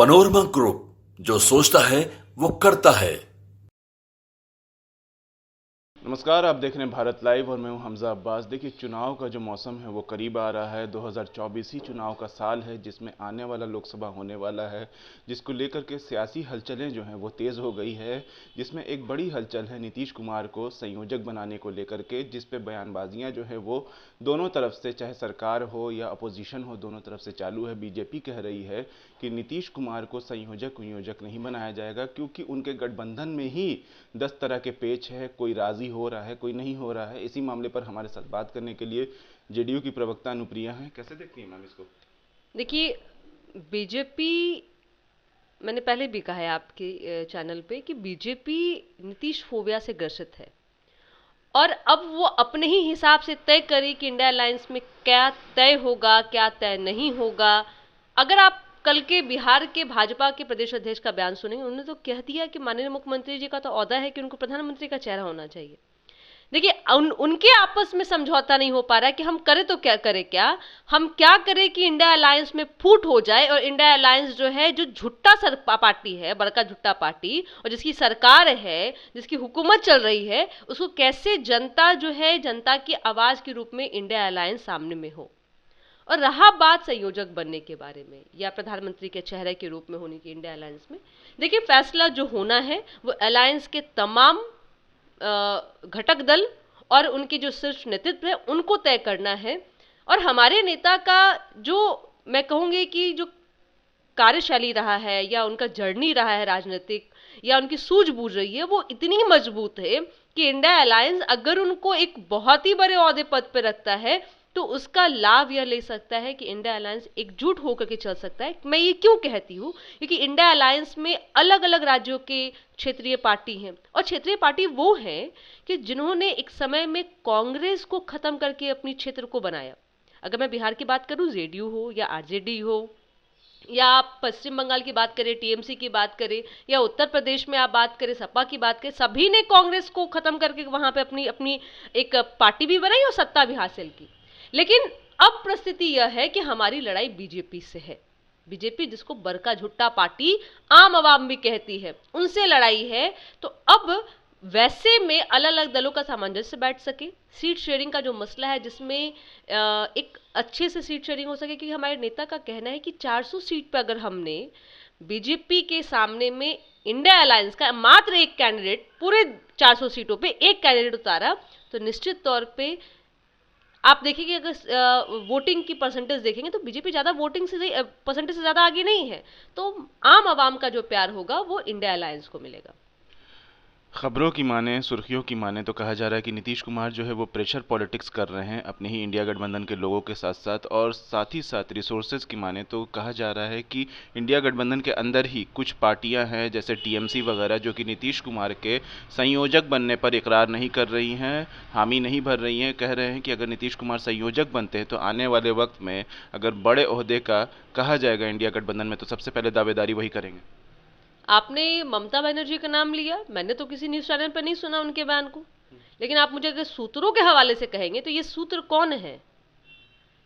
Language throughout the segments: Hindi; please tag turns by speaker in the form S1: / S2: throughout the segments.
S1: पनोरमा ग्रुप, जो सोचता है वो करता है।
S2: नमस्कार, आप देख रहे हैं भारत लाइव और मैं हूं हमजा अब्बास। देखिए, चुनाव का जो मौसम है वो करीब आ रहा है। 2024 ही चुनाव का साल है जिसमें आने वाला लोकसभा होने वाला है, जिसको लेकर के सियासी हलचलें जो हैं वो तेज़ हो गई है। जिसमें एक बड़ी हलचल है नीतीश कुमार को संयोजक बनाने को लेकर के, जिस पे बयानबाजियां जो है वो दोनों तरफ से, चाहे सरकार हो या अपोजिशन हो, दोनों तरफ से चालू है। बीजेपी कह रही है कि नीतीश कुमार को संयोजक नहीं बनाया जाएगा क्योंकि उनके गठबंधन में ही 10 तरह के पेच है, कोई राजी हो रहा है, कोई नहीं हो रहा है। इसी मामले पर हमारे साथ बात करने के लिए जेडीयू की प्रवक्ता अनुप्रिया हैं। कैसे देखती हैं मैम इसको?
S3: देखिए, बीजेपी, मैंने पहले भी कहा है आपके चैनल पे कि बीजेपी नीतीश फोबिया से ग्रसित है और अब वो अपने ही हिसाब से तय करे कि इंडिया अलायंस में क्या तय होगा, क्या तय नहीं होगा। अगर आप कल के बिहार के भाजपा के प्रदेश अध्यक्ष का बयान सुनेंगे, उन्होंने तो कह दिया कि माननीय मुख्यमंत्री जी का तो ओहदा है कि उनको प्रधानमंत्री का चेहरा होना चाहिए। देखिए, उनके आपस में समझौता नहीं हो पा रहा है कि हम करें तो क्या करें, हम क्या करें कि इंडिया अलायंस में फूट हो जाए और इंडिया अलायंस जो है, जो झुट्टा पार्टी है, बड़का झुट्टा पार्टी, और जिसकी सरकार है, जिसकी हुकूमत चल रही है, उसको कैसे जनता जो है, जनता की आवाज के रूप में इंडिया अलायंस सामने में हो। और रहा बात संयोजक बनने के बारे में या प्रधानमंत्री के चेहरे के रूप में होने की इंडिया अलायंस में, देखिए, फैसला जो होना है वो अलायंस के तमाम घटक दल और उनके जो शीर्ष नेतृत्व है उनको तय करना है। और हमारे नेता का जो, मैं कहूँगी कि जो कार्यशैली रहा है या उनका जर्नी रहा है राजनीतिक, या उनकी सूझबूझ रही है, वो इतनी मजबूत है कि इंडिया अलायंस अगर उनको एक बहुत ही बड़े ओहदे पद पर रखता है तो उसका लाभ यह ले सकता है कि इंडिया अलायंस एकजुट होकर के चल सकता है। मैं ये क्यों कहती हूँ? क्योंकि इंडिया अलायंस में अलग अलग राज्यों के क्षेत्रीय पार्टी हैं, और क्षेत्रीय पार्टी वो हैं कि जिन्होंने एक समय में कांग्रेस को खत्म करके अपनी क्षेत्र को बनाया। अगर मैं बिहार की बात करूँ, जेडीयू हो या आरजेडी हो, या आप पश्चिम बंगाल की बात करें, टीएमसी की बात करें, या उत्तर प्रदेश में आप बात करें, सपा की बात करें, सभी ने कांग्रेस को खत्म करके वहां पे अपनी अपनी एक पार्टी भी बनाई और सत्ता भी हासिल की। लेकिन अब परिस्थिति यह है कि हमारी लड़ाई बीजेपी से है। बीजेपी, जिसको बड़का झुट्टा पार्टी आम आवाम भी कहती है, उनसे लड़ाई है। तो अब वैसे में अलग अलग दलों का सामंजस्य बैठ सके, सीट शेयरिंग का जो मसला है जिसमें एक अच्छे से सीट शेयरिंग हो सके, क्योंकि हमारे नेता का कहना है कि 400 सीट पर अगर हमने बीजेपी के सामने में इंडिया अलायंस का मात्र एक कैंडिडेट, पूरे 400 सीटों पे एक कैंडिडेट उतारा, तो निश्चित तौर पे आप देखेंगे, अगर वोटिंग की परसेंटेज देखेंगे तो बीजेपी ज़्यादा वोटिंग से, परसेंटेज से ज़्यादा आगे नहीं है। तो आम आवाम का जो प्यार होगा वो इंडिया अलायंस को मिलेगा।
S2: खबरों की माने, सुर्खियों की माने तो कहा जा रहा है कि नीतीश कुमार जो है वो प्रेशर पॉलिटिक्स कर रहे हैं अपने ही इंडिया गठबंधन के लोगों के साथ साथ, और साथ ही साथ रिसोर्सेज की माने तो कहा जा रहा है कि इंडिया गठबंधन के अंदर ही कुछ पार्टियां हैं, जैसे टीएमसी वगैरह, जो कि नीतीश कुमार के संयोजक बनने पर इकरार नहीं कर रही हैं, हामी नहीं भर रही हैं। कह रहे हैं कि अगर नीतीश कुमार संयोजक बनते हैं तो आने वाले वक्त में अगर बड़े ओहदे का कहा जाएगा इंडिया गठबंधन में, तो सबसे पहले दावेदारी वही करेंगे।
S3: आपने ममता बनर्जी का नाम लिया, मैंने तो किसी न्यूज चैनल पर नहीं सुना उनके बयान को। लेकिन आप मुझे अगर सूत्रों के हवाले से कहेंगे तो ये सूत्र कौन है?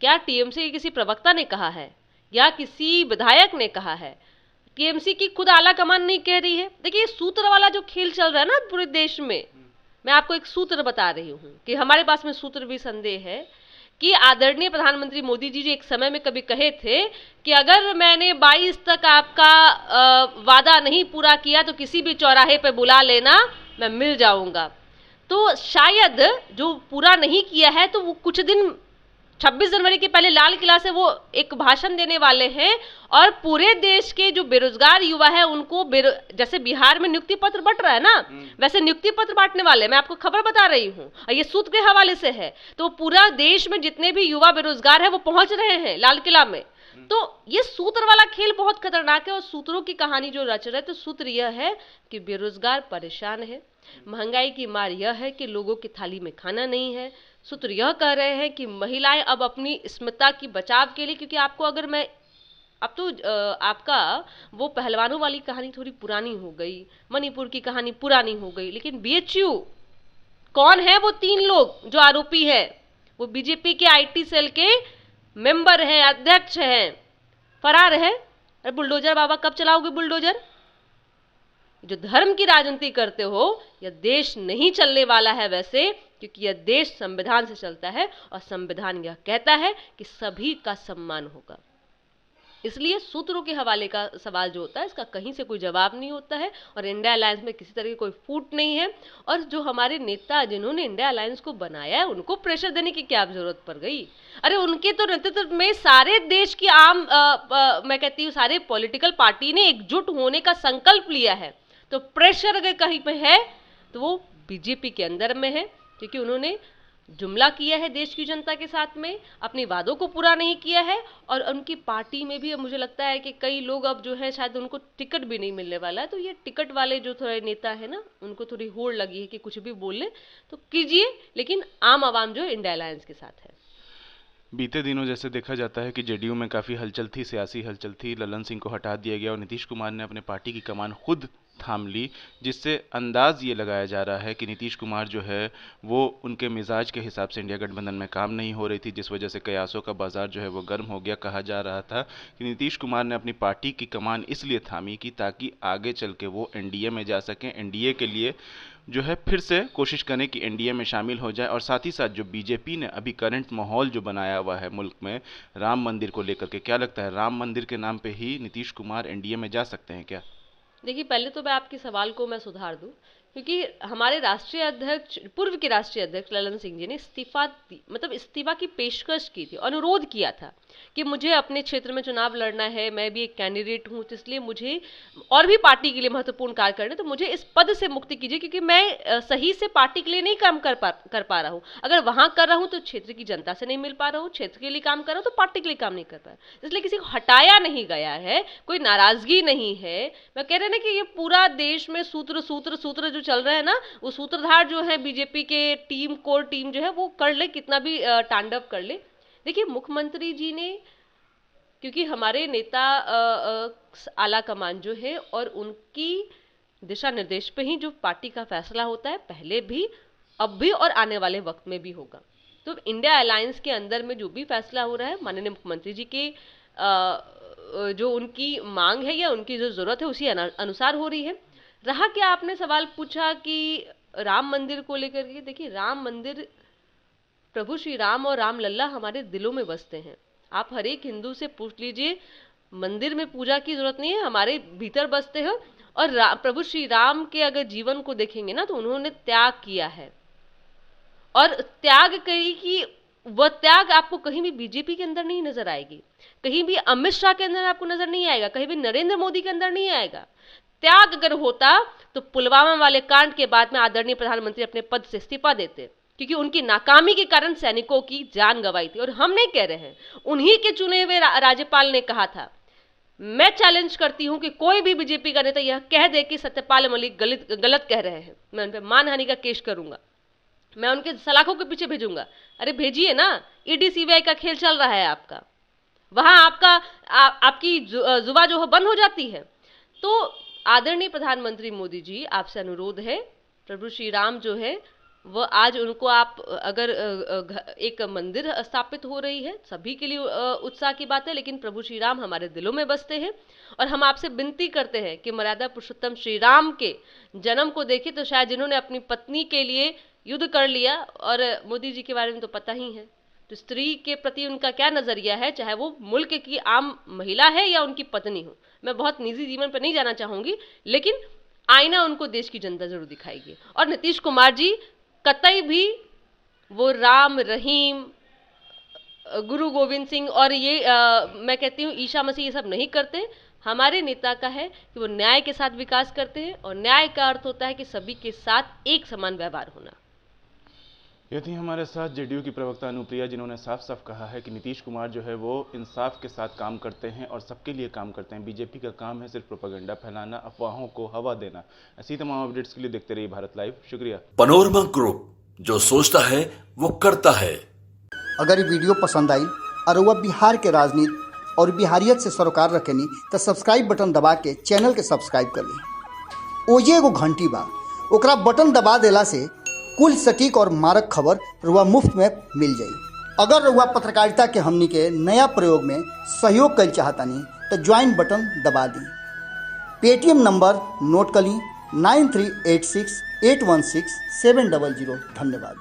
S3: क्या टीएमसी के किसी प्रवक्ता ने कहा है या किसी विधायक ने कहा है? टीएमसी की खुद आला कमान नहीं कह रही है। देखिए, सूत्र वाला जो खेल चल रहा है ना पूरे देश में, मैं आपको एक सूत्र बता रही हूँ कि हमारे पास में सूत्र भी संदेह है कि आदरणीय प्रधानमंत्री मोदी जी एक समय में कभी कहे थे कि अगर मैंने 22 तक आपका वादा नहीं पूरा किया तो किसी भी चौराहे पे बुला लेना, मैं मिल जाऊंगा। तो शायद जो पूरा नहीं किया है, तो वो कुछ दिन 26 जनवरी के पहले लाल किला से वो एक भाषण देने वाले हैं और पूरे देश के जो बेरोजगार युवा है उनको, जैसे बिहार में नियुक्ति पत्र बंट रहा है ना, वैसे नियुक्ति पत्र बांटने वाले, मैं आपको खबर बता रही हूँ, और ये सूत्र के हवाले से है। तो पूरा देश में जितने भी युवा बेरोजगार है वो पहुंच रहे हैं लाल किला में। तो ये सूत्र वाला खेल बहुत खतरनाक है, और सूत्रों की कहानी जो रच रहे, तो सूत्र यह है कि बेरोजगार परेशान है, महंगाई की मार यह है कि लोगों की थाली में खाना नहीं है। सूत्र यह कह रहे हैं कि महिलाएं अब अपनी स्मिता की बचाव के लिए, क्योंकि आपको अगर मैं, अब तो आपका वो पहलवानों वाली कहानी थोड़ी पुरानी हो गई, मणिपुर की कहानी पुरानी हो गई, लेकिन बीएचयू कौन है? वो 3 लोग जो आरोपी है, वो बीजेपी के आईटी सेल के मेंबर हैं, अध्यक्ष हैं, फरार है। अरे बुलडोजर बाबा कब चलाओगे बुलडोजर? जो धर्म की राजनीति करते हो, यह देश नहीं चलने वाला है वैसे, क्योंकि यह देश संविधान से चलता है और संविधान यह कहता है कि सभी का सम्मान होगा। इसलिए सूत्रों के हवाले का सवाल जो होता है, इसका कहीं से कोई जवाब नहीं होता है और इंडिया अलायंस में किसी तरह की कोई फूट नहीं है। और जो हमारे नेता जिन्होंने इंडिया अलायंस को बनाया है, उनको प्रेशर देने की क्या जरूरत पड़ गई? अरे उनके तो नेतृत्व में सारे देश की मैं कहती हूँ सारे पॉलिटिकल पार्टी ने एकजुट होने का संकल्प लिया है। तो प्रेशर अगर कहीं पे है तो वो बीजेपी के अंदर में है, क्योंकि उन्होंने जुमला किया है देश की जनता के साथ में, अपने वादों को पूरा नहीं किया है। और उनकी पार्टी में भी मुझे लगता है कि कई लोग अब जो है शायद उनको टिकट भी नहीं मिलने वाला है। तो ये टिकट वाले जो थोड़े नेता है ना, उनको थोड़ी होड़ लगी है कि कुछ भी बोल ले तो कीजिए, लेकिन आम आवाम जो इंडिया अलायंस के साथ है।
S2: बीते दिनों जैसे देखा जाता है कि जेडीयू में काफ़ी हलचल थी, सियासी हलचल थी, ललन सिंह को हटा दिया गया और नीतीश कुमार ने अपने पार्टी की कमान खुद थाम ली, जिससे अंदाज ये लगाया जा रहा है कि नीतीश कुमार जो है वो उनके मिजाज के हिसाब से इंडिया गठबंधन में काम नहीं हो रही थी, जिस वजह से कयासों का बाजार जो है वो गर्म हो गया। कहा जा रहा था कि नीतीश कुमार ने अपनी पार्टी की कमान इसलिए थामी कि ताकि आगे चल के वो एनडीए में जा सकें, एनडीए के लिए जो है फिर से कोशिश करें कि एनडीए में शामिल हो जाए। और साथ ही साथ जो बीजेपी ने अभी करंट माहौल जो बनाया हुआ है मुल्क में राम मंदिर को लेकर के, क्या लगता है राम मंदिर के नाम पे ही नीतीश कुमार एनडीए में जा सकते हैं क्या?
S3: देखिए, पहले तो मैं आपके सवाल को मैं सुधार दूं, क्योंकि हमारे राष्ट्रीय अध्यक्ष, पूर्व के राष्ट्रीय अध्यक्ष ललन सिंह जी ने इस्तीफा की पेशकश की थी, अनुरोध किया था कि मुझे अपने क्षेत्र में चुनाव लड़ना है, मैं भी एक कैंडिडेट हूं, तो इसलिए मुझे और भी पार्टी के लिए महत्वपूर्ण कार्य करने, तो मुझे इस पद से मुक्ति कीजिए, क्योंकि मैं सही से पार्टी के लिए नहीं काम कर पा रहा हूँ। अगर वहां कर रहा हूँ तो क्षेत्र की जनता से नहीं मिल पा रहा हूँ, क्षेत्र के लिए काम कर रहा हूँ तो पार्टी के लिए काम नहीं कर पा रहा, इसलिए किसी को हटाया नहीं गया है, कोई नाराजगी नहीं है। मैं कह रहे ना कि ये पूरा देश में सूत्र सूत्र सूत्र जो चल रहे हैं ना, वो सूत्रधार जो है बीजेपी के टीम, कोर टीम जो है वो कर ले, कितना भी तांडव कर ले। देखिए, मुख्यमंत्री जी ने, क्योंकि हमारे नेता आला कमान जो है और उनकी दिशा निर्देश पे ही जो पार्टी का फैसला होता है, पहले भी, अब भी और आने वाले वक्त में भी होगा। तो इंडिया अलायंस के अंदर में जो भी फैसला हो रहा है, माननीय मुख्यमंत्री जी के जो उनकी मांग है या उनकी जो जरूरत है उसी अनुसार हो रही है। रहा क्या, आपने सवाल पूछा कि राम मंदिर को लेकर के, देखिए राम मंदिर, प्रभु श्री राम और राम लल्ला हमारे दिलों में बसते हैं। आप हर एक हिंदू से पूछ लीजिए, मंदिर में पूजा की जरूरत नहीं है, हमारे भीतर बसते हैं। और प्रभु श्री राम के अगर जीवन को देखेंगे ना, तो उन्होंने त्याग किया है, और त्याग करी कि वह त्याग आपको कहीं भी बीजेपी के अंदर नहीं नजर आएगी, कहीं भी अमित शाह के अंदर आपको नजर नहीं आएगा, कहीं भी नरेंद्र मोदी के अंदर नहीं आएगा। त्याग अगर होता तो पुलवामा वाले कांड के बाद में आदरणीय प्रधानमंत्री अपने पद से इस्तीफा देते, क्योंकि उनकी नाकामी के कारण सैनिकों की जान गंवाई थी। और हम नहीं कह रहे हैं, उन्हीं के चुने हुए राज्यपाल ने कहा था, मैं चैलेंज करती हूं कि कोई भी बीजेपी का नेता यह कह दे कि सत्यपाल मलिक गलत कह रहे हैं, मैं उन पर मानहानि का केस करूंगा, मैं उनके सलाखों के पीछे भेजूंगा। अरे भेजिए ना, ईडी सीबीआई का खेल चल रहा है आपका, वहां आपकी जुबा जो है बंद हो जाती है। तो आदरणीय प्रधानमंत्री मोदी जी, आपसे अनुरोध है, प्रभु श्री राम जो है वह आज उनको आप अगर एक मंदिर स्थापित हो रही है, सभी के लिए उत्साह की बात है, लेकिन प्रभु श्री राम हमारे दिलों में बसते हैं। और हम आपसे विनती करते हैं कि मर्यादा पुरुषोत्तम श्री राम के जन्म को देखें तो शायद जिन्होंने अपनी पत्नी के लिए युद्ध कर लिया, और मोदी जी के बारे में तो पता ही है, तो स्त्री के प्रति उनका क्या नजरिया है, चाहे वो मुल्क की आम महिला है या उनकी पत्नी हो। मैं बहुत निजी जीवन पर नहीं जाना चाहूंगी, लेकिन आईना उनको देश की जनता जरूर दिखाएगी। और नीतीश कुमार जी कतई भी वो राम, रहीम, गुरु गोविंद सिंह और ये मैं कहती हूँ ईसा मसीह, ये सब नहीं करते। हमारे नेता का है कि वो न्याय के साथ विकास करते हैं, और न्याय का अर्थ होता है कि सभी के साथ एक समान व्यवहार होना।
S2: ये थी हमारे साथ जेडीयू की प्रवक्ता अनुप्रिया, जिन्होंने साफ साफ कहा है कि नीतीश कुमार जो है वो इंसाफ के साथ काम करते हैं और सबके लिए काम करते हैं। बीजेपी का काम है सिर्फ प्रोपेगेंडा फैलाना, अफवाहों को हवा देना। ऐसी तमाम अपडेट्स के लिए देखते रहिए भारत लाइव। शुक्रिया।
S1: पनोरमा ग्रुप, जो सोचता है वो करता है।
S4: अगर ये वीडियो पसंद आई और वह बिहार के राजनीति और बिहारियत से सरोकार रखेनी तो सब्सक्राइब बटन दबा के चैनल के सब्सक्राइब कर ली। ओजे एगो घंटी बा, ओकरा बटन दबा देला से कुल सटीक और मारक खबर रुआ मुफ्त में मिल जाई। अगर रुआ पत्रकारिता के हमनी के नया प्रयोग में सहयोग कर चाहतानी तो ज्वाइन बटन दबा दी। पेटीएम नंबर नोट कर ली 9386816700। धन्यवाद।